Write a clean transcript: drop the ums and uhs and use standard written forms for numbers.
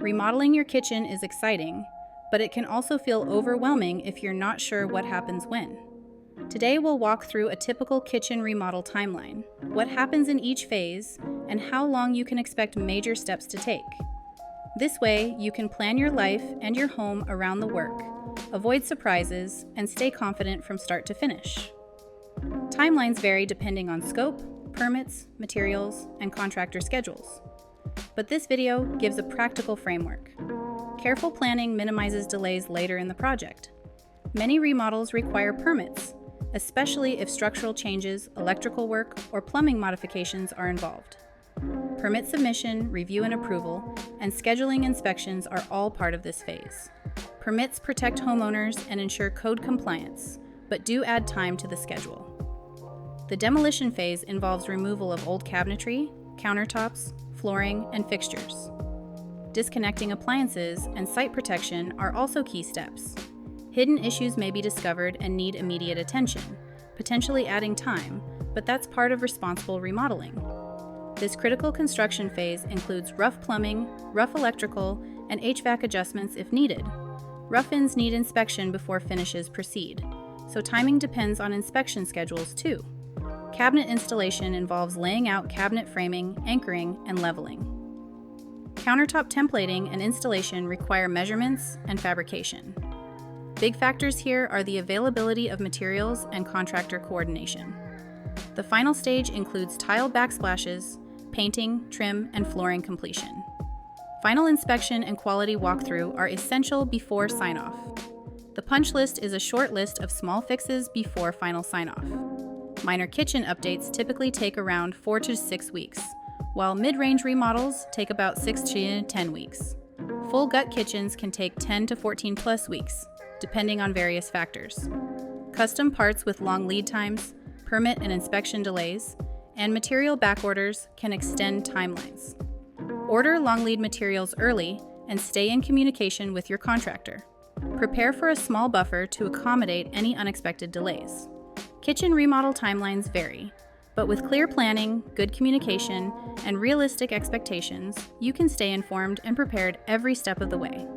Remodeling your kitchen is exciting, but it can also feel overwhelming if you're not sure what happens when. Today we'll walk through a typical kitchen remodel timeline, what happens in each phase, and how long you can expect major steps to take. This way, you can plan your life and your home around the work, avoid surprises, and stay confident from start to finish. Timelines vary depending on scope, permits, materials, and contractor schedules. But this video gives a practical framework. Careful planning minimizes delays later in the project. Many remodels require permits, especially if structural changes, electrical work, or plumbing modifications are involved. Permit submission, review and approval, and scheduling inspections are all part of this phase. Permits protect homeowners and ensure code compliance, but do add time to the schedule. The demolition phase involves removal of old cabinetry, countertops, flooring, and fixtures. Disconnecting appliances and site protection are also key steps. Hidden issues may be discovered and need immediate attention, potentially adding time, but that's part of responsible remodeling. This critical construction phase includes rough plumbing, rough electrical, and HVAC adjustments if needed. Rough-ins need inspection before finishes proceed, so timing depends on inspection schedules too. Cabinet installation involves laying out cabinet framing, anchoring, and leveling. Countertop templating and installation require measurements and fabrication. Big factors here are the availability of materials and contractor coordination. The final stage includes tile backsplashes, painting, trim, and flooring completion. Final inspection and quality walkthrough are essential before sign-off. The punch list is a short list of small fixes before final sign-off. Minor kitchen updates typically take around 4 to 6 weeks, while mid-range remodels take about 6 to 10 weeks. Full gut kitchens can take 10 to 14 plus weeks, depending on various factors. Custom parts with long lead times, permit and inspection delays, and material back orders can extend timelines. Order long lead materials early and stay in communication with your contractor. Prepare for a small buffer to accommodate any unexpected delays. Kitchen remodel timelines vary, but with clear planning, good communication, and realistic expectations, you can stay informed and prepared every step of the way.